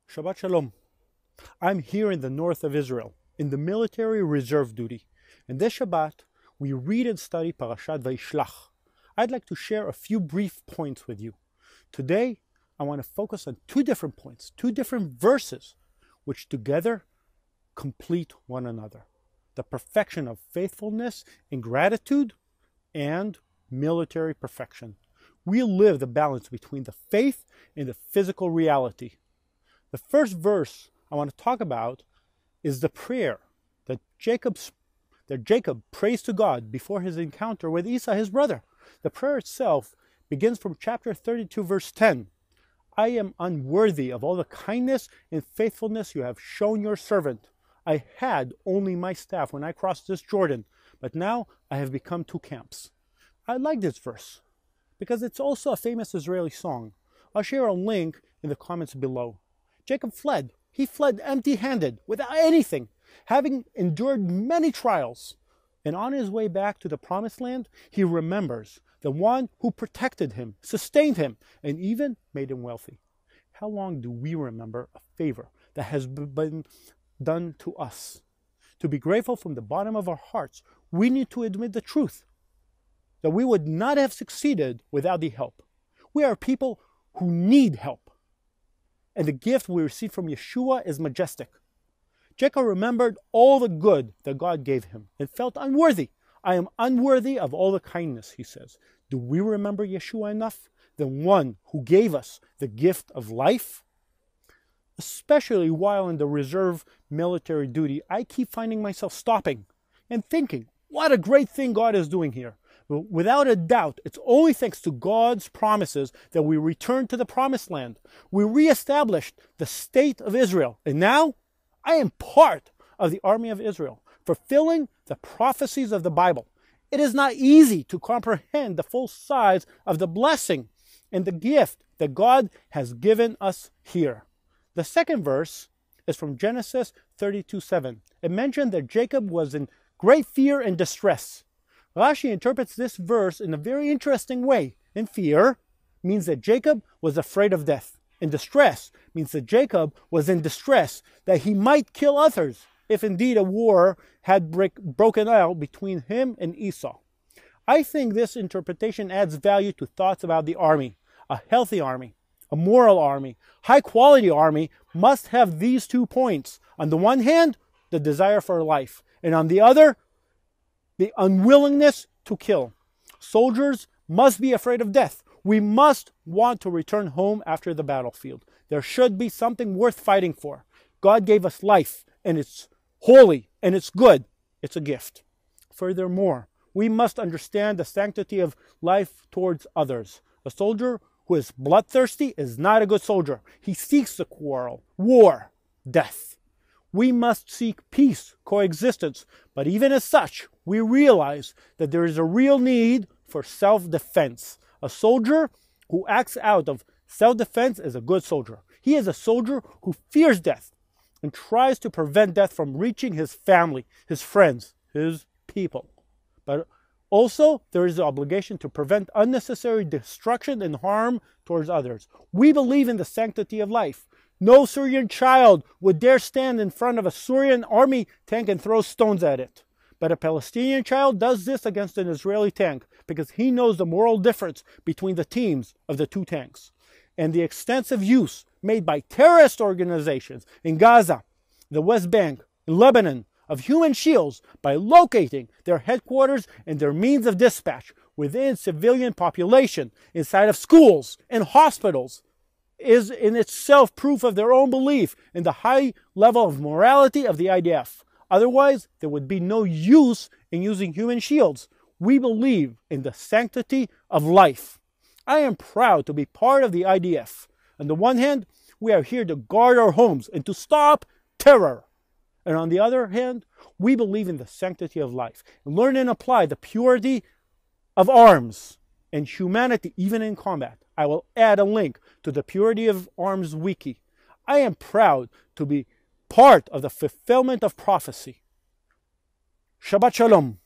Shabbat Shalom. I'm here in the north of Israel, in the military reserve duty. And this Shabbat, we read and study Parashat Vayishlach. I'd like to share a few brief points with you. Today, I want to focus on two different points, two different verses, which together complete one another. The perfection of faithfulness and gratitude and military perfection. We live the balance between the faith and the physical reality. The first verse I want to talk about is the prayer that Jacob prays to God before his encounter with Esau, his brother. The prayer itself begins from chapter 32, verse 10. I am unworthy of all the kindness and faithfulness you have shown your servant. I had only my staff when I crossed this Jordan, but now I have become two camps. I like this verse because it's also a famous Israeli song. I'll share a link in the comments below. Jacob fled. He fled empty-handed, without anything, having endured many trials. And on his way back to the promised land, he remembers the one who protected him, sustained him, and even made him wealthy. How long do we remember a favor that has been done to us? To be grateful from the bottom of our hearts, we need to admit the truth, that we would not have succeeded without the help. We are people who need help. And the gift we receive from Yeshua is majestic. Jacob remembered all the good that God gave him and felt unworthy. I am unworthy of all the kindness, he says. Do we remember Yeshua enough? The one who gave us the gift of life? Especially while in the reserve military duty, I keep finding myself stopping and thinking, what a great thing God is doing here. Without a doubt, it's only thanks to God's promises that we return to the promised land. We reestablished the state of Israel. And now, I am part of the army of Israel, fulfilling the prophecies of the Bible. It is not easy to comprehend the full size of the blessing and the gift that God has given us here. The second verse is from Genesis 32:7. It mentioned that Jacob was in great fear and distress. Rashi interprets this verse in a very interesting way. In fear means that Jacob was afraid of death. In distress means that Jacob was in distress, that he might kill others if indeed a war had broken out between him and Esau. I think this interpretation adds value to thoughts about the army. A healthy army, a moral army, high-quality army must have these 2 points. On the one hand, the desire for life, and on the other, the unwillingness to kill. Soldiers must be afraid of death. We must want to return home after the battlefield. There should be something worth fighting for. God gave us life, and it's holy, and it's good. It's a gift. Furthermore, we must understand the sanctity of life towards others. A soldier who is bloodthirsty is not a good soldier. He seeks the quarrel, war, death. We must seek peace, coexistence, but even as such, we realize that there is a real need for self-defense. A soldier who acts out of self-defense is a good soldier. He is a soldier who fears death and tries to prevent death from reaching his family, his friends, his people. But also, there is the obligation to prevent unnecessary destruction and harm towards others. We believe in the sanctity of life. No Syrian child would dare stand in front of a Syrian army tank and throw stones at it. But a Palestinian child does this against an Israeli tank because he knows the moral difference between the teams of the 2 tanks. And the extensive use made by terrorist organizations in Gaza, the West Bank, in Lebanon, of human shields by locating their headquarters and their means of dispatch within civilian population, inside of schools and hospitals, is in itself proof of their own belief in the high level of morality of the IDF. Otherwise, there would be no use in using human shields. We believe in the sanctity of life. I am proud to be part of the IDF. On the one hand, we are here to guard our homes and to stop terror. And on the other hand, we believe in the sanctity of life. Learn and apply the purity of arms and humanity even in combat. I will add a link to the Purity of Arms Wiki. I am proud to be part of the fulfillment of prophecy. Shabbat Shalom.